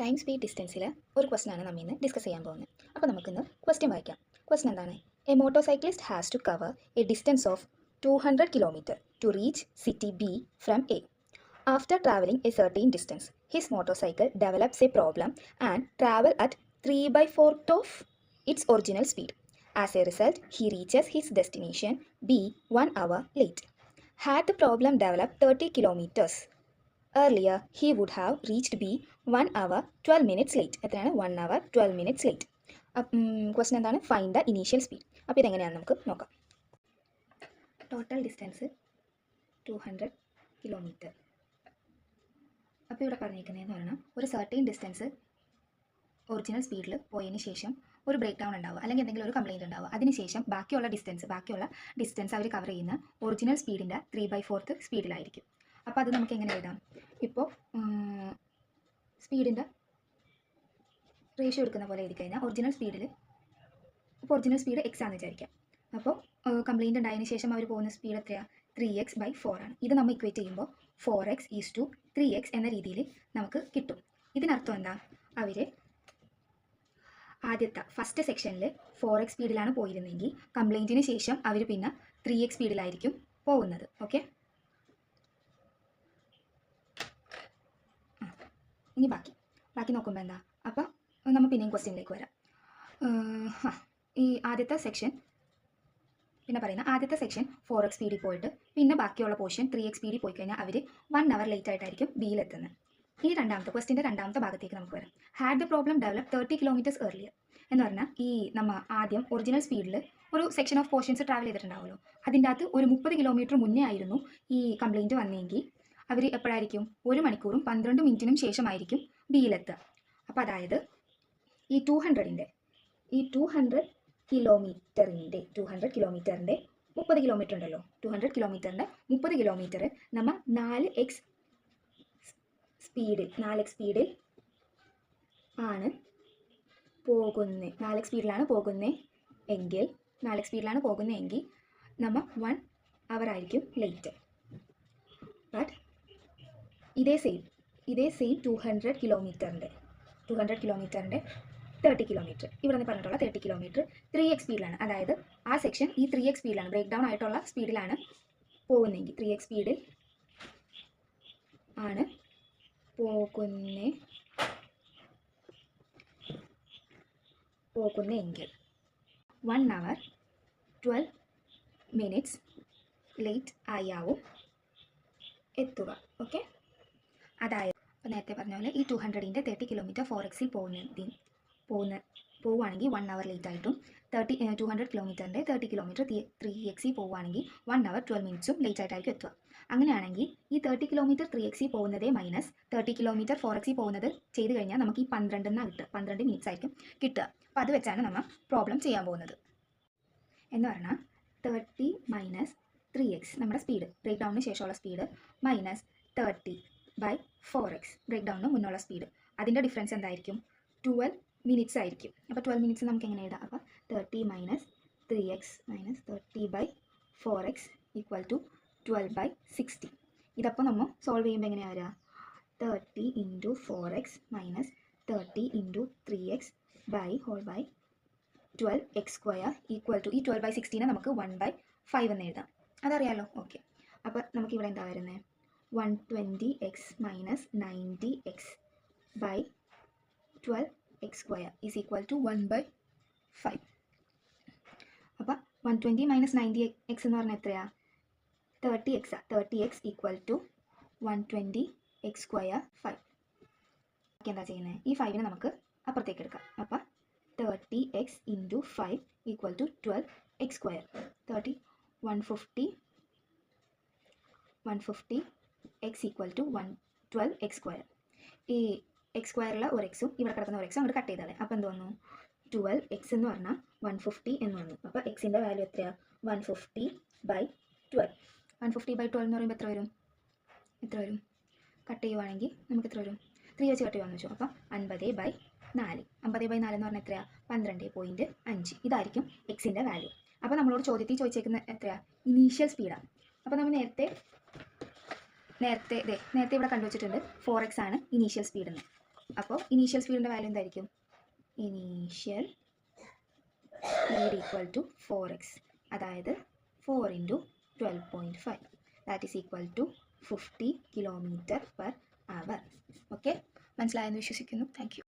Time speed ഡിസ്റ്റൻസിൽ ഒരു question ആണ് നമ്മൾ ഇന്ന് ഡിസ്കസ് ചെയ്യാൻ പോകുന്നത്. അപ്പോൾ നമുക്കിന്ന് ക്വസ്റ്റ്യൻ വായിക്കാം. ക്വസ്റ്റൻ എന്താണ്? A motor has to cover a distance of 200 kilometre to reach city B from A. After traveling a certain distance, his motorcycle develops a problem and travel at 3/4 of its original speed. As a result, he reaches his destination B 1 hour late. Had the problem developed 30 kilometers earlier, he would have reached B 1 hour 12 minutes late. എത്രയാണ്? 1 hour 12 minutes late. Question എന്താണ്? Find the initial speed. അപ്പോൾ ഇതെങ്ങനെയാണെന്ന് നമുക്ക് നോക്കാം. Total distance 200 kilometre. അപ്പോൾ ഇവിടെ പറഞ്ഞിരിക്കുന്നതെന്ന് പറഞ്ഞാൽ ഒരു certain distance original സ്പീഡിൽ പോയതിന് ശേഷം ഒരു ബ്രേക്ക് ഡൗൺ ഉണ്ടാവുക, അല്ലെങ്കിൽ എന്തെങ്കിലും ഒരു കംപ്ലയിൻറ്റ് ഉണ്ടാവുക. അതിനുശേഷം ബാക്കിയുള്ള ഡിസ്റ്റൻസ് അവർ കവർ ചെയ്യുന്ന ഒറിജിനൽ സ്പീഡിൻ്റെ 3/4 സ്പീഡിലായിരിക്കും. അപ്പോൾ അത് നമുക്ക് എങ്ങനെ എഴുതാം? ഇപ്പോൾ സ്പീഡിൻ്റെ റേഷ്യോ എടുക്കുന്ന പോലെ എഴുതി കഴിഞ്ഞാൽ ഒറിജിനൽ സ്പീഡ് എക്സ് ആണെന്ന് വിചാരിക്കാം. അപ്പോൾ കംപ്ലയിൻറ്റ് ഉണ്ടായതിനു ശേഷം അവർ പോകുന്ന സ്പീഡ് എത്രയാണ്? 3x/4 ആണ്. ഇത് നമ്മൾ ഇക്വേറ്റ് ചെയ്യുമ്പോൾ 4x ഈസ് ടു 3x എന്ന രീതിയിൽ നമുക്ക് കിട്ടും. ഇതിനർത്ഥം എന്താ? അവർ ഫസ്റ്റ് സെക്ഷനിൽ 4x സ്പീഡിലാണ് പോയിരുന്നെങ്കിൽ കംപ്ലയിൻറ്റിന് ശേഷം അവർ പിന്നെ 3x സ്പീഡിലായിരിക്കും പോകുന്നത്. ഓക്കെ, ഇനി ബാക്കി നോക്കുമ്പോൾ എന്താ? അപ്പോൾ നമ്മൾ പിന്നെയും ക്വസ്റ്റ്യനിലേക്ക് വരാം. ഈ ആദ്യത്തെ സെക്ഷൻ 4x സ്പീഡിൽ പോയിട്ട് പിന്നെ ബാക്കിയുള്ള പോർഷൻ 3x സ്പീഡിൽ പോയി കഴിഞ്ഞാൽ അവർ 1 hour ലേറ്റ് ആയിട്ടായിരിക്കും ബിയിലെത്തുന്നത്. ഇനി ക്വസ്റ്റ്യൻ്റെ രണ്ടാമത്തെ ഭാഗത്തേക്ക് നമുക്ക് വരാം. Had the problem develop 30 kilometres earlier എന്ന് പറഞ്ഞാൽ ഈ നമ്മൾ ആദ്യം ഒറിജിനൽ സ്പീഡിൽ ഒരു സെക്ഷൻ ഓഫ് പോർഷൻസ് ട്രാവൽ ചെയ്തിട്ടുണ്ടാവുമല്ലോ, അതിൻ്റെ അകത്ത് ഒരു 30 കിലോമീറ്റർ മുന്നേ ആയിരുന്നു ഈ കംപ്ലയിൻറ്റ് വന്നെങ്കിൽ അവർ എപ്പോഴായിരിക്കും? 1 മണിക്കൂറും 12 മിനിറ്റിനും ശേഷമായിരിക്കും ബിയിലെത്തുക. അപ്പോൾ അതായത് ഈ 200 കിലോമീറ്ററിൻ്റെ 30 കിലോമീറ്റർ ഉണ്ടല്ലോ, 200 കിലോമീറ്ററിൻ്റെ 30 കിലോമീറ്റർ നമ്മൾ 4x സ്പീഡിൽ ആണ് പോകുന്നത്. 4x സ്പീഡിലാണ് പോകുന്നതെങ്കിൽ നമ്മൾ 1 hour ആയിരിക്കും ലേറ്റ്. ബട്ട് ഇതേ സെയിം 200 കിലോമീറ്ററിൻ്റെ 30 കിലോമീറ്റർ ഇവിടെ നിന്ന് പറഞ്ഞിട്ടുള്ള 30 കിലോമീറ്റർ 3x സ്പീഡിലാണ്. അതായത് ആ സെക്ഷൻ ഈ 3x സ്പീഡിലാണ്, ബ്രേക്ക് ഡൗൺ ആയിട്ടുള്ള സ്പീഡിലാണ് പോകുന്നതെങ്കിൽ 3x സ്പീഡിൽ ആണ് പോകുന്നെങ്കിൽ 1 hour 12 minutes ലേറ്റ് ആയാവും എത്തുക. ഓക്കെ, അതായത് നേരത്തെ പറഞ്ഞ പോലെ ഈ 200ൻ്റെ 30 കിലോമീറ്റർ 4xൽ പോവുകയാണെങ്കിൽ 1 hour ലേറ്റ് ആയിട്ടും 200 കിലോമീറ്ററിൻ്റെ 30 കിലോമീറ്റർ 3xൽ പോവുകയാണെങ്കിൽ 1 hour 12 മിനിറ്റ്സും ലേറ്റ് ആയിട്ടായിരിക്കും എത്തുക. അങ്ങനെയാണെങ്കിൽ ഈ 30 കിലോമീറ്റർ 3xൽ പോകുന്നതേ മൈനസ് 30 കിലോമീറ്റർ 4xൽ പോകുന്നത് ചെയ്ത് കഴിഞ്ഞാൽ നമുക്ക് ഈ 12 മിനിറ്റ്സ് ആയിരിക്കും കിട്ടുക. അപ്പോൾ അത് വെച്ചാണ് നമ്മൾ പ്രോബ്ലം ചെയ്യാൻ പോകുന്നത്. എന്ന് പറഞ്ഞാൽ 30 മൈനസ് 3x നമ്മുടെ സ്പീഡ്, ബ്രേക്ക് ഡൗണിന് ശേഷമുള്ള സ്പീഡ്, മൈനസ് 30/4x ബ്രേക്ക് ഡൗണിന് മുന്നുള്ള സ്പീഡ്. അതിൻ്റെ ഡിഫറൻസ് എന്തായിരിക്കും? 12 മിനിറ്റ്സ് ആയിരിക്കും. അപ്പോൾ 12 മിനിറ്റ്സ് നമുക്ക് എങ്ങനെ എഴുതാം? അപ്പോൾ 30 minus 3x minus 30/4x equal to 12/60. ഇതപ്പോൾ നമ്മൾ സോൾവ് ചെയ്യുമ്പോൾ എങ്ങനെയാണ് വരിക? 30 × 4x minus 30 × 3x by 12x² equal to ഈ 12/60നെ നമുക്ക് 1/5 എന്ന് എഴുതാം. അതറിയാലോ. ഓക്കെ, അപ്പോൾ നമുക്കിവിടെ എന്താ വരുന്നത്? 120x minus 90x by 12x² is equal to 1/5. അപ്പോൾ 120 മൈനസ് 90x എന്ന് പറഞ്ഞാൽ എത്രയാണ്? 30x equal to 120x². 5 എന്താ ചെയ്യുന്നത്? ഈ 5നെ നമുക്ക് അപ്പുറത്തേക്ക് എടുക്കാം. അപ്പോൾ 30x × 5 equal to 12x². 150x equal to 12x². ഈ x² ഒരു എക്സും ഇവിടെ കിടക്കുന്ന ഒരു എക്സും അങ്ങോട്ട് കട്ട് ചെയ്താലേ. അപ്പോൾ എന്ത് വന്നു? 12x എന്ന് പറഞ്ഞാൽ 150 എന്ന് വന്നു. അപ്പോൾ എക്സിൻ്റെ വാല്യൂ എത്രയാണ്? 150/12. 150/12 എന്ന് പറയുമ്പോൾ എത്ര വരും? കട്ട് ചെയ്യുവാണെങ്കിൽ നമുക്ക് എത്ര വരും? 3 വെച്ച് കട്ട് ചെയ്യുവാന്ന് വെച്ചു. അപ്പോൾ 50/4. 50/4 എന്ന് പറഞ്ഞാൽ എത്രയാണ്? 12.5. ഇതായിരിക്കും എക്സിൻ്റെ വാല്യൂ. അപ്പോൾ നമ്മളോട് ചോദ്യത്തിൽ ചോദിച്ചേക്കുന്ന എത്രയാണ്? ഇനീഷ്യൽ സ്പീഡാണ്. അപ്പോൾ നമ്മൾ നേരത്തെ ഇവിടെ കണ്ടുവച്ചിട്ടുണ്ട് 4x ആണ് ഇനീഷ്യൽ സ്പീഡ് എന്ന്. അപ്പോൾ ഇനീഷ്യൽ സ്പീഡിൻ്റെ വാല്യൂ എന്തായിരിക്കും? Initial speed equal to 4x, അതായത് 4 × 12.5, that is equal to 50 km/h. Okay, മനസ്സിലായെന്ന് വിശ്വസിക്കുന്നു. Thank U.